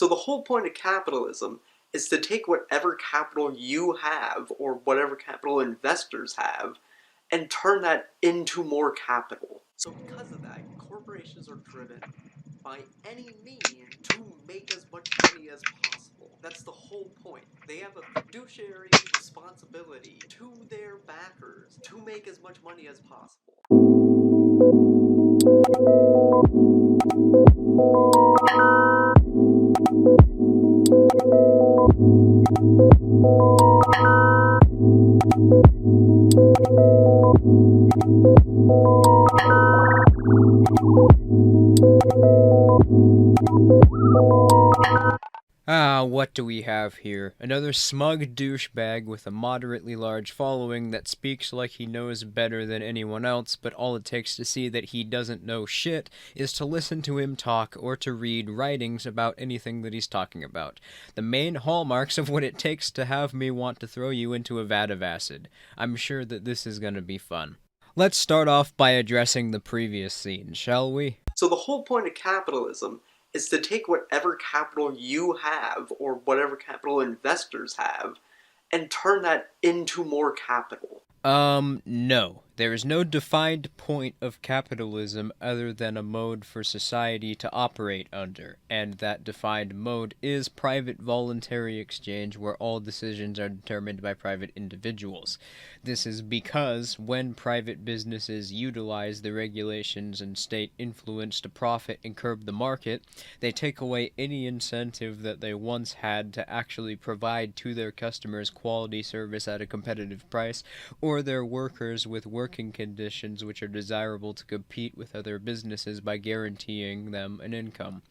So the whole point of capitalism is to take whatever capital you have, or whatever capital investors have, and turn that into more capital. So because of that, corporations are driven by any means to make as much money as possible. That's the whole point. They have a fiduciary responsibility to their backers to make as much money as possible. What do we have here? Another smug douchebag with a moderately large following that speaks like he knows better than anyone else, but all it takes to see that he doesn't know shit is to listen to him talk or to read writings about anything that he's talking about. The main hallmarks of what it takes to have me want to throw you into a vat of acid. I'm sure that this is gonna be fun. Let's start off by addressing the previous scene, shall we? So the whole point of capitalism is to take whatever capital you have, or whatever capital investors have, and turn that into more capital. No. There is no defined point of capitalism other than a mode for society to operate under, and that defined mode is private voluntary exchange where all decisions are determined by private individuals. This is because when private businesses utilize the regulations and state influence to profit and curb the market, they take away any incentive that they once had to actually provide to their customers quality service at a competitive price, or their workers with working conditions which are desirable to compete with other businesses by guaranteeing them an income,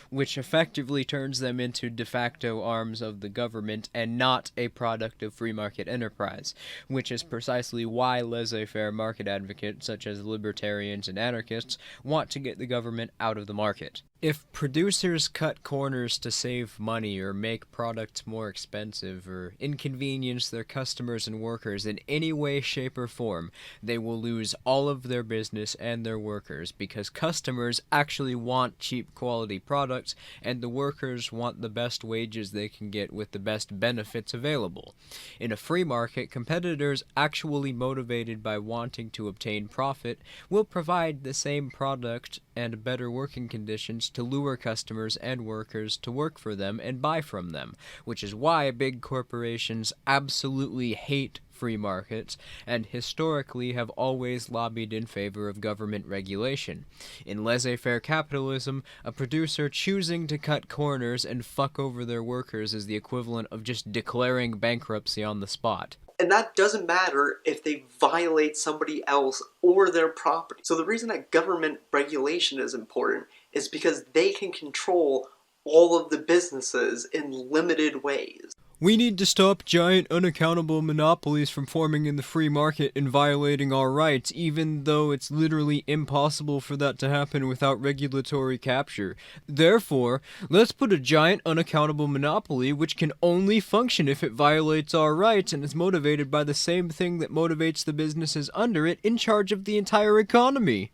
which effectively turns them into de facto arms of the government and not a product of free market enterprise, which is precisely why laissez-faire market advocates such as libertarians and anarchists want to get the government out of the market. If producers cut corners to save money or make products more expensive or inconvenience their customers and workers in any way, shape, or form, they will lose all of their business and their workers because customers actually want cheap quality products and the workers want the best wages they can get with the best benefits available. In a free market, competitors actually motivated by wanting to obtain profit will provide the same product and better working conditions to lure customers and workers to work for them and buy from them, which is why big corporations absolutely hate free markets and historically have always lobbied in favor of government regulation. In laissez-faire capitalism, a producer choosing to cut corners and fuck over their workers is the equivalent of just declaring bankruptcy on the spot. And that doesn't matter if they violate somebody else or their property. So the reason that government regulation is important is because they can control all of the businesses in limited ways. We need to stop giant unaccountable monopolies from forming in the free market and violating our rights, even though it's literally impossible for that to happen without regulatory capture. Therefore, let's put a giant unaccountable monopoly which can only function if it violates our rights and is motivated by the same thing that motivates the businesses under it in charge of the entire economy.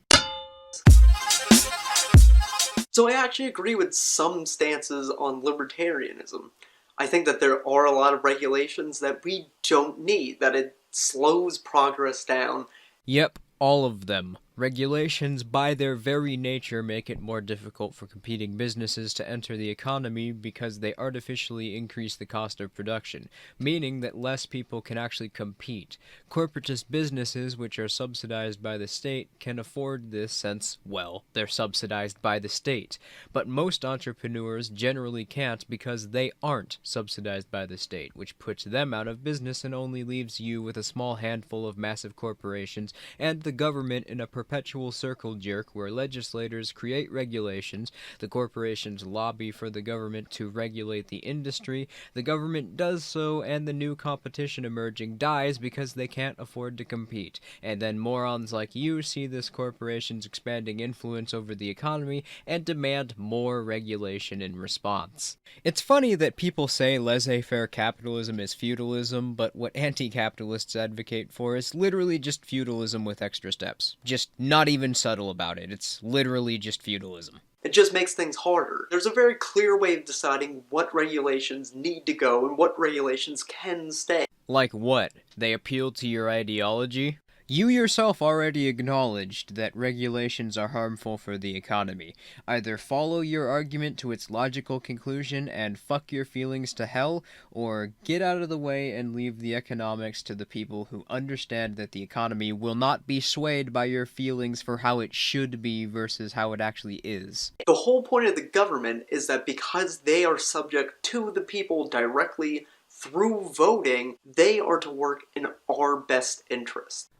So I actually agree with some stances on libertarianism. I think that there are a lot of regulations that we don't need, that it slows progress down. Yep, all of them. Regulations, by their very nature, make it more difficult for competing businesses to enter the economy because they artificially increase the cost of production, meaning that less people can actually compete. Corporatist businesses, which are subsidized by the state, can afford this since, well, they're subsidized by the state. But most entrepreneurs generally can't because they aren't subsidized by the state, which puts them out of business and only leaves you with a small handful of massive corporations and the government in a perpetual circle jerk where legislators create regulations, the corporations lobby for the government to regulate the industry, the government does so, and the new competition emerging dies because they can't afford to compete. And then morons like you see this corporation's expanding influence over the economy and demand more regulation in response. It's funny that people say laissez-faire capitalism is feudalism, but what anti-capitalists advocate for is literally just feudalism with extra steps. Just Not even subtle about it. It's literally just feudalism. It just makes things harder. There's a very clear way of deciding what regulations need to go and what regulations can stay. Like what? They appeal to your ideology? You yourself already acknowledged that regulations are harmful for the economy. Either follow your argument to its logical conclusion and fuck your feelings to hell, or get out of the way and leave the economics to the people who understand that the economy will not be swayed by your feelings for how it should be versus how it actually is. The whole point of the government is that because they are subject to the people directly through voting, they are to work in our best interest.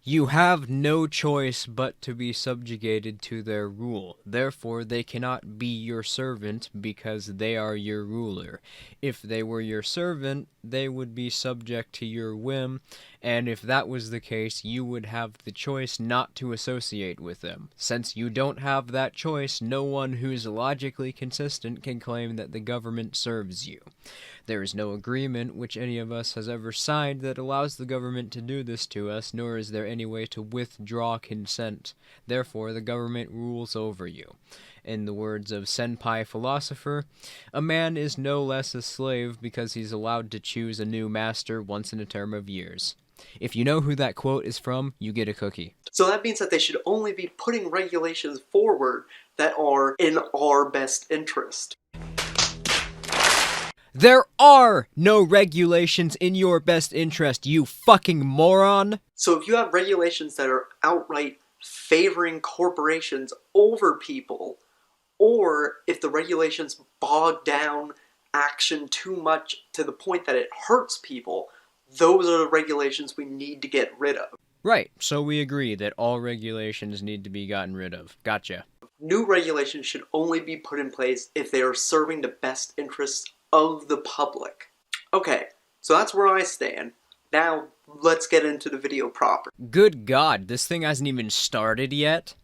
You have no choice but to be subjugated to their rule. Therefore, they cannot be your servant because they are your ruler. If they were your servant, they would be subject to your whim, and if that was the case, you would have the choice not to associate with them. Since you don't have that choice, no one who's logically consistent can claim that the government serves you. There is no agreement which any of us has ever signed that allows the government to do this to us, nor is there any way to withdraw consent. Therefore, the government rules over you. In the words of Senpai Philosopher, a man is no less a slave because he's allowed to choose a new master once in a term of years. If you know who that quote is from, you get a cookie. So that means that they should only be putting regulations forward that are in our best interest. There are no regulations in your best interest, you fucking moron! So if you have regulations that are outright favoring corporations over people, or if the regulations bog down action too much to the point that it hurts people, those are the regulations we need to get rid of. Right, so we agree that all regulations need to be gotten rid of. Gotcha. New regulations should only be put in place if they are serving the best interests of the public. Okay, so that's where I stand. Now, let's get into the video proper. Good God, this thing hasn't even started yet?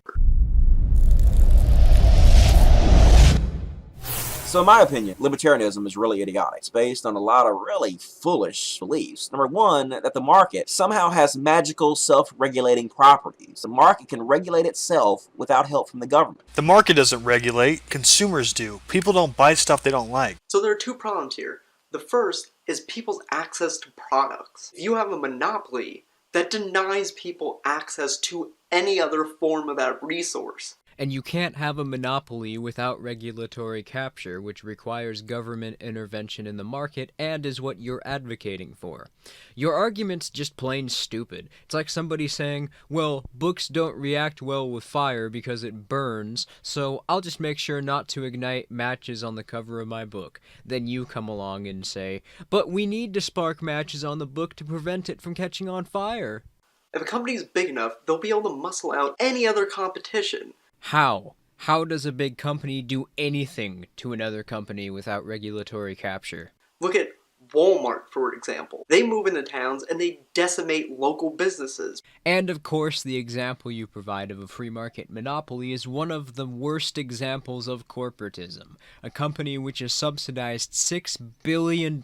So in my opinion, libertarianism is really idiotic. It's based on a lot of really foolish beliefs. Number one, that the market somehow has magical self-regulating properties. The market can regulate itself without help from the government. The market doesn't regulate, consumers do. People don't buy stuff they don't like. So there are two problems here. The first is people's access to products. If you have a monopoly, that denies people access to any other form of that resource. And you can't have a monopoly without regulatory capture, which requires government intervention in the market and is what you're advocating for. Your argument's just plain stupid. It's like somebody saying, well, books don't react well with fire because it burns, so I'll just make sure not to ignite matches on the cover of my book. Then you come along and say, but we need to spark matches on the book to prevent it from catching on fire. If a company is big enough, they'll be able to muscle out any other competition. How? How does a big company do anything to another company without regulatory capture? Look at Walmart, for example. They move into towns and they decimate local businesses. And of course, the example you provide of a free market monopoly is one of the worst examples of corporatism. A company which has subsidized $6 billion,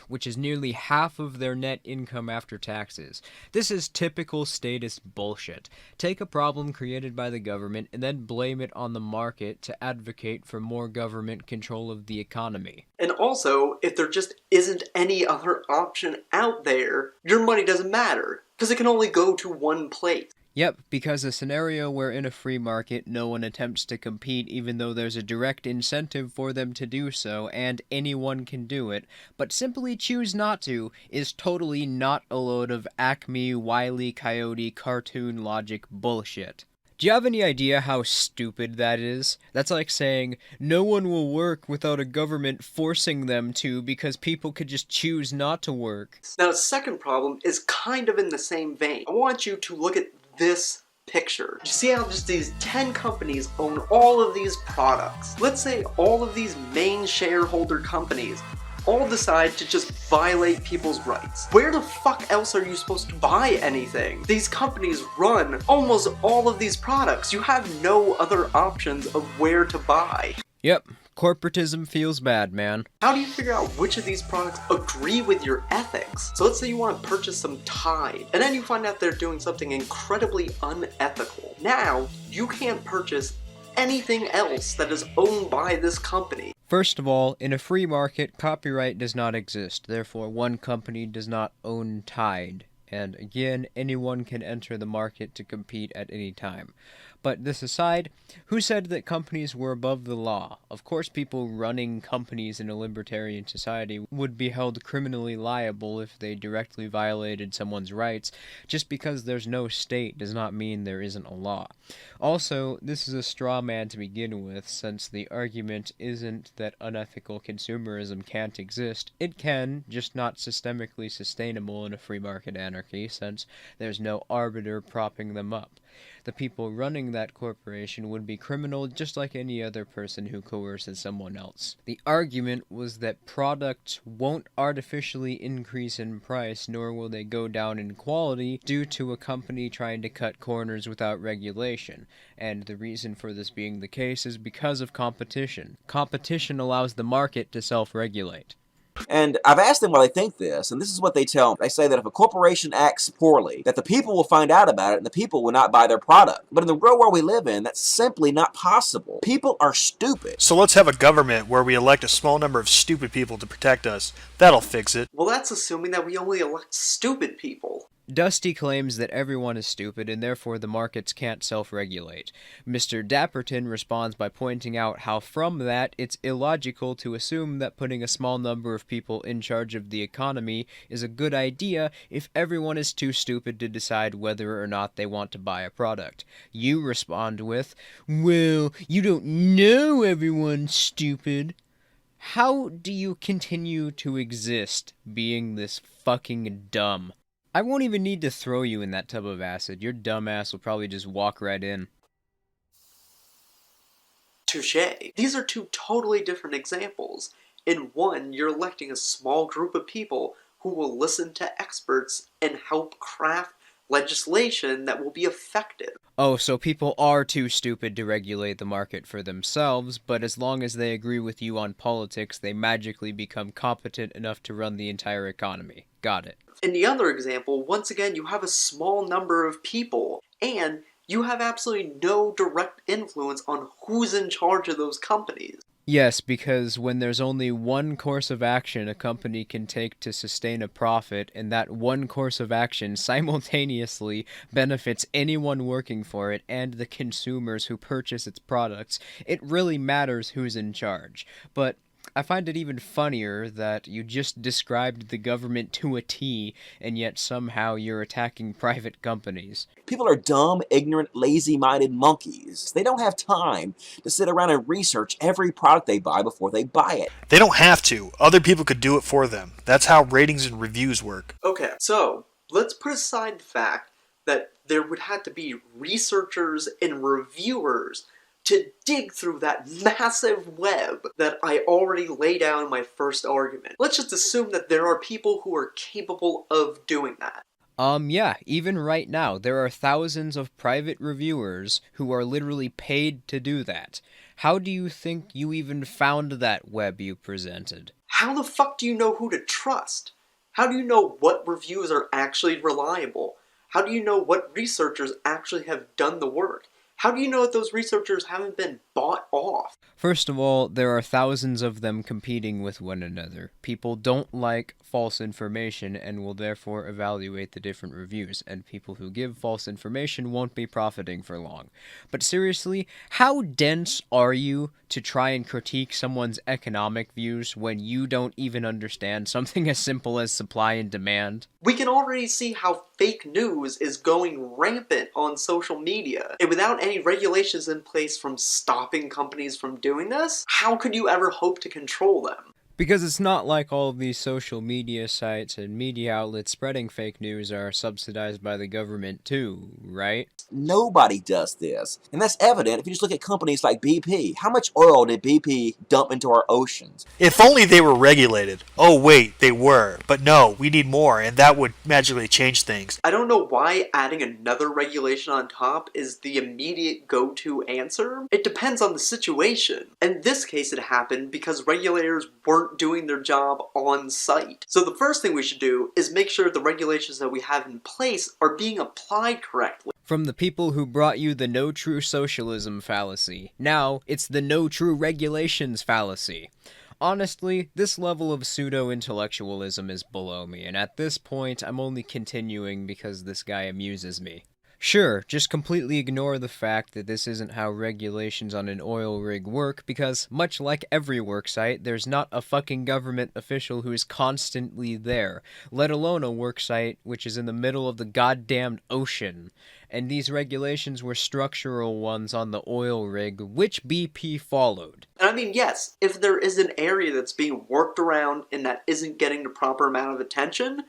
which is nearly half of their net income after taxes. This is typical statist bullshit. Take a problem created by the government and then blame it on the market to advocate for more government control of the economy. And also, if there just isn't any other option out there, your money doesn't matter, because it can only go to one place. Yep, because a scenario where in a free market no one attempts to compete even though there's a direct incentive for them to do so and anyone can do it, but simply choose not to, is totally not a load of Acme, Wile E. Coyote cartoon logic bullshit. Do you have any idea how stupid that is? That's like saying, no one will work without a government forcing them to because people could just choose not to work. Now, the second problem is kind of in the same vein. I want you to look at this picture. You see how just these 10 companies own all of these products? Let's say all of these main shareholder companies all decide to just violate people's rights. Where the fuck else are you supposed to buy anything? These companies run almost all of these products. You have no other options of where to buy. Yep, Corporatism feels bad, man. How do you figure out which of these products agree with your ethics? So let's say you want to purchase some Tide, and then you find out they're doing something incredibly unethical. Now, you can't purchase anything else that is owned by this company. First of all, in a free market, copyright does not exist. Therefore, one company does not own Tide. And again, anyone can enter the market to compete at any time. But this aside, who said that companies were above the law? Of course, people running companies in a libertarian society would be held criminally liable if they directly violated someone's rights. Just because there's no state does not mean there isn't a law. Also, this is a straw man to begin with, since the argument isn't that unethical consumerism can't exist. It can, just not systemically sustainable in a free market anarchy, since there's no arbiter propping them up. The people running that corporation would be criminal just like any other person who coerces someone else. The argument was that products won't artificially increase in price, nor will they go down in quality due to a company trying to cut corners without regulation. And the reason for this being the case is because of competition. Competition allows the market to self-regulate. And I've asked them why they think this, and this is what they tell me. They say that if a corporation acts poorly, that the people will find out about it and the people will not buy their product. But in the real world we live in, that's simply not possible. People are stupid. So let's have a government where we elect a small number of stupid people to protect us. That'll fix it. Well, that's assuming that we only elect stupid people. Dusty claims that everyone is stupid and therefore the markets can't self-regulate. Mr. Dapperton responds by pointing out how from that it's illogical to assume that putting a small number of people in charge of the economy is a good idea if everyone is too stupid to decide whether or not they want to buy a product. You respond with, "Well, you don't know everyone's stupid." How do you continue to exist being this fucking dumb? I won't even need to throw you in that tub of acid. Your dumb ass will probably just walk right in. Touché. These are two totally different examples. In one, you're electing a small group of people who will listen to experts and help craft legislation that will be effective. Oh, so people are too stupid to regulate the market for themselves, but as long as they agree with you on politics, they magically become competent enough to run the entire economy. Got it. In the other example, once again, you have a small number of people, and you have absolutely no direct influence on who's in charge of those companies. Yes, because when there's only one course of action a company can take to sustain a profit, and that one course of action simultaneously benefits anyone working for it and the consumers who purchase its products, it really matters who's in charge. But I find it even funnier that you just described the government to a T, and yet somehow you're attacking private companies. People are dumb, ignorant, lazy-minded monkeys. They don't have time to sit around and research every product they buy before they buy it. They don't have to. Other people could do it for them. That's how ratings and reviews work. Okay, so let's put aside the fact that there would have to be researchers and reviewers to dig through that massive web that I already laid out in my first argument. Let's just assume that there are people who are capable of doing that. Yeah, even right now, there are thousands of private reviewers who are literally paid to do that. How do you think you even found that web you presented? How the fuck do you know who to trust? How do you know what reviews are actually reliable? How do you know what researchers actually have done the work? How do you know that those researchers haven't been bought off? First of all, there are thousands of them competing with one another. People don't like false information and will therefore evaluate the different reviews, and people who give false information won't be profiting for long. But seriously, how dense are you to try and critique someone's economic views when you don't even understand something as simple as supply and demand? We can already see how fake news is going rampant on social media. And without any regulations in place from stopping companies from doing this, how could you ever hope to control them? Because it's not like all of these social media sites and media outlets spreading fake news are subsidized by the government too, right? Nobody does this. And that's evident if you just look at companies like BP. How much oil did BP dump into our oceans? If only they were regulated. Oh wait, they were. But no, we need more, and that would magically change things. I don't know why adding another regulation on top is the immediate go-to answer. It depends on the situation. In this case, it happened because regulators weren't doing their job on site. So the first thing we should do is make sure the regulations that we have in place are being applied correctly. From the people who brought you the no true socialism fallacy. Now, it's the no true regulations fallacy. Honestly, this level of pseudo-intellectualism is below me, and at this point, I'm only continuing because this guy amuses me. Sure, just completely ignore the fact that this isn't how regulations on an oil rig work, because, much like every worksite, there's not a fucking government official who is constantly there, let alone a worksite which is in the middle of the goddamn ocean. And these regulations were structural ones on the oil rig, which BP followed. And I mean, yes, if there is an area that's being worked around and that isn't getting the proper amount of attention,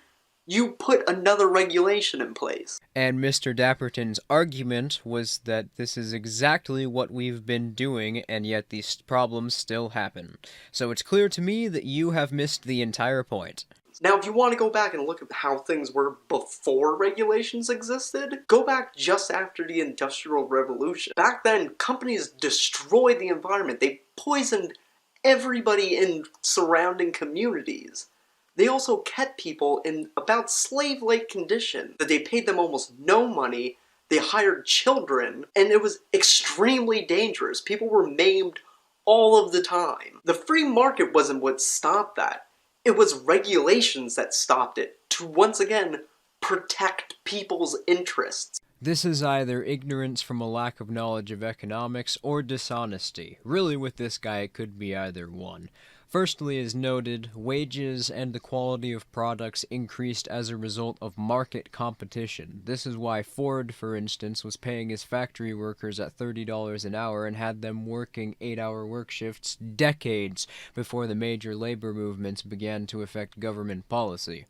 you put another regulation in place. And Mr. Dapperton's argument was that this is exactly what we've been doing, and yet these problems still happen. So it's clear to me that you have missed the entire point. Now, if you want to go back and look at how things were before regulations existed, go back just after the Industrial Revolution. Back then, companies destroyed the environment. They poisoned everybody in surrounding communities. They also kept people in about slave-like condition, that they paid them almost no money, they hired children, and it was extremely dangerous. People were maimed all of the time. The free market wasn't what stopped that. It was regulations that stopped it, to once again protect people's interests. This is either ignorance from a lack of knowledge of economics or dishonesty. Really, with this guy, it could be either one. Firstly, as noted, wages and the quality of products increased as a result of market competition. This is why Ford, for instance, was paying his factory workers at $30 an hour and had them working 8-hour work shifts decades before the major labor movements began to affect government policy.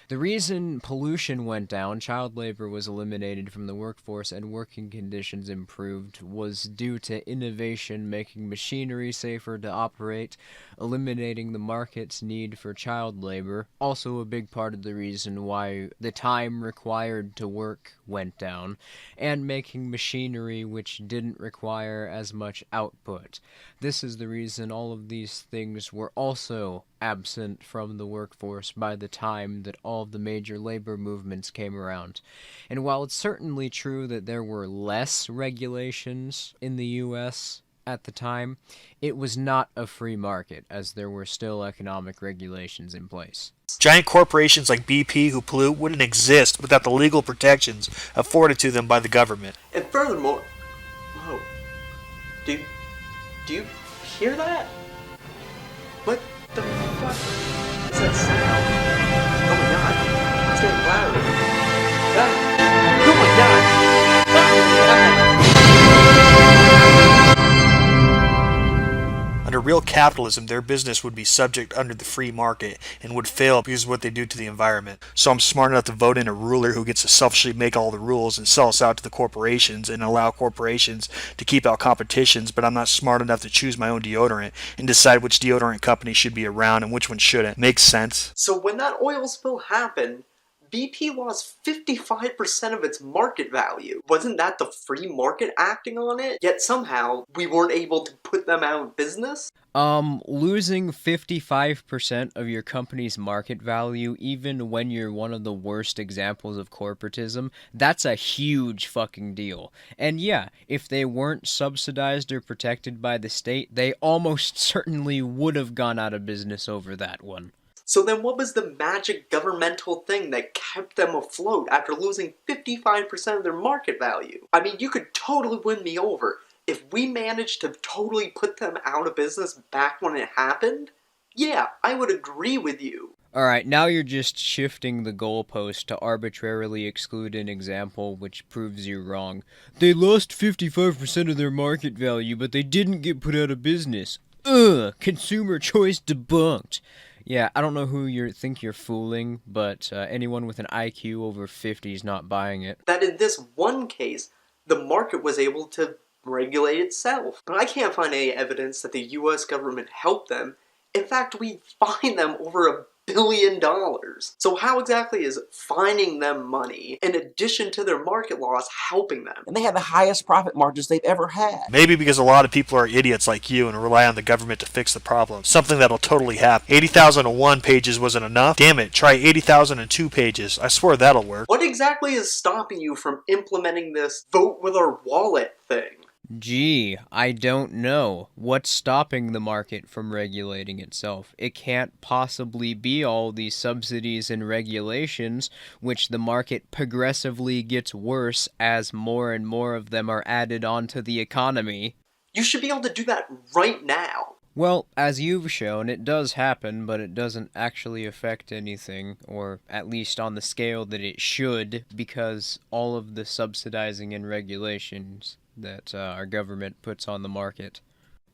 The reason pollution went down, child labor was eliminated from the workforce, and working conditions improved was due to innovation making machinery safer to operate, eliminating the market's need for child labor, also a big part of the reason why the time required to work went down, and making machinery which didn't require as much output. This is the reason all of these things were also absent from the workforce by the time that all of the major labor movements came around. And while it's certainly true that there were less regulations in the U.S. at the time, it was not a free market, as there were still economic regulations in place. Giant corporations like BP who pollute wouldn't exist without the legal protections afforded to them by the government. And furthermore, whoa, do you hear that? What the fuck is that sound? Oh my god, it's getting louder. Ah. Oh my god! Ah. Under real capitalism, their business would be subject under the free market and would fail because of what they do to the environment. So I'm smart enough to vote in a ruler who gets to selfishly make all the rules and sell us out to the corporations and allow corporations to keep out competitions, but I'm not smart enough to choose my own deodorant and decide which deodorant company should be around and which one shouldn't. Makes sense? So when that oil spill happened, BP lost 55% of its market value. Wasn't that the free market acting on it? Yet somehow, we weren't able to put them out of business? Losing 55% of your company's market value, even when you're one of the worst examples of corporatism, that's a huge fucking deal. And yeah, if they weren't subsidized or protected by the state, they almost certainly would have gone out of business over that one. So then what was the magic governmental thing that kept them afloat after losing 55% of their market value? I mean, you could totally win me over. If we managed to totally put them out of business back when it happened, yeah, I would agree with you. Alright, now you're just shifting the goalpost to arbitrarily exclude an example which proves you wrong. They lost 55% of their market value, but they didn't get put out of business. Consumer choice debunked. Yeah, I don't know who you think you're fooling, but anyone with an IQ over 50 is not buying it. That in this one case, the market was able to regulate itself. But I can't find any evidence that the US government helped them. In fact, we fined them over $1 billion. So how exactly is fining them money, in addition to their market loss, helping them? And they had the highest profit margins they've ever had. Maybe because a lot of people are idiots like you and rely on the government to fix the problem. Something that'll totally happen. 80,001 pages wasn't enough? Damn it, try 80,002 pages. I swear that'll work. What exactly is stopping you from implementing this vote with our wallet thing? Gee, I don't know. What's stopping the market from regulating itself? It can't possibly be all these subsidies and regulations, which the market progressively gets worse as more and more of them are added onto the economy. You should be able to do that right now. Well, as you've shown, it does happen, but it doesn't actually affect anything, or at least on the scale that it should, because all of the subsidizing and regulations that our government puts on the market.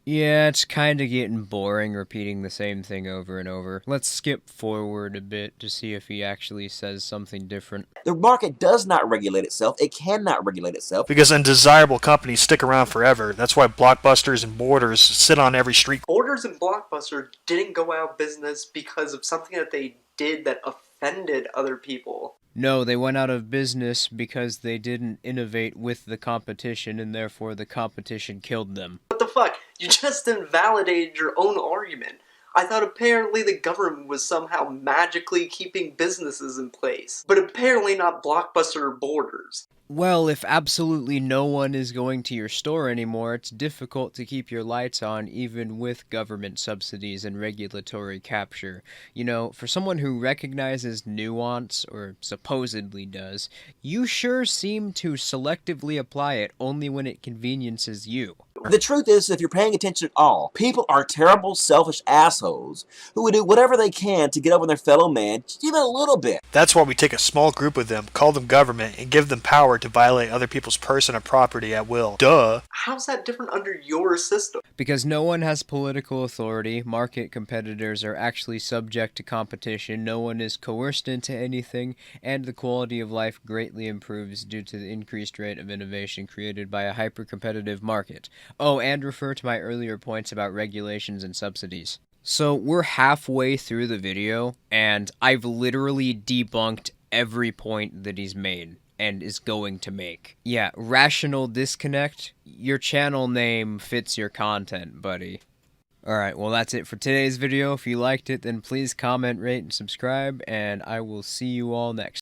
Yeah, it's kinda getting boring repeating the same thing over and over. Let's skip forward a bit to see if he actually says something different. The market does not regulate itself. It cannot regulate itself. Because undesirable companies stick around forever. That's why Blockbusters and Borders sit on every street. Borders and Blockbuster didn't go out of business because of something that they did that offended other people. No, they went out of business because they didn't innovate with the competition, and therefore the competition killed them. What the fuck? You just invalidated your own argument. I thought apparently the government was somehow magically keeping businesses in place. But apparently not Blockbuster or Borders. Well, if absolutely no one is going to your store anymore, it's difficult to keep your lights on even with government subsidies and regulatory capture. You know, for someone who recognizes nuance, or supposedly does, you sure seem to selectively apply it only when it conveniences you. The truth is, if you're paying attention at all, people are terrible, selfish assholes who would do whatever they can to get over their fellow man, just even a little bit. That's why we take a small group of them, call them government, and give them power to violate other people's person or property at will. Duh. How's that different under your system? Because no one has political authority, market competitors are actually subject to competition, no one is coerced into anything, and the quality of life greatly improves due to the increased rate of innovation created by a hyper-competitive market. Oh, and refer to my earlier points about regulations and subsidies. So we're halfway through the video, and I've literally debunked every point that he's made and is going to make. Yeah, rational disconnect. Your channel name fits your content, buddy. Alright, well that's it for today's video. If you liked it, then please comment, rate, and subscribe, and I will see you all next time.